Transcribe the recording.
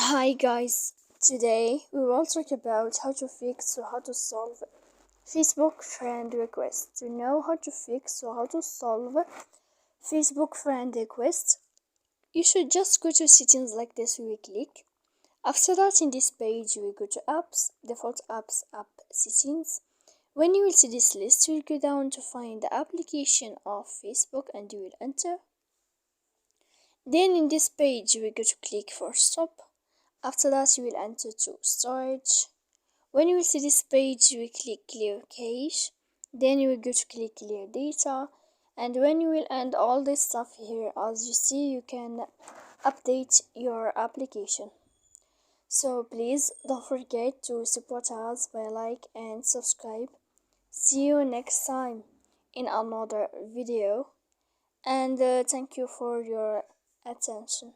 Hi guys, today we will talk about how to fix or how to solve Facebook friend requests. To know how to fix or how to solve Facebook friend requests, you should just go to settings like this. We will click. After that, in this page, you will go to apps, default apps, app settings. When you will see this list, you will go down to find the application of Facebook and you will enter. Then in this page, you will go to click for stop. After that, you will enter to storage. When you will see this page, you will click clear cache. Then you will go to click clear data. And when you will end all this stuff here, as you see, you can update your application. So please don't forget to support us by like and subscribe. See you next time in another video. And thank you for your attention.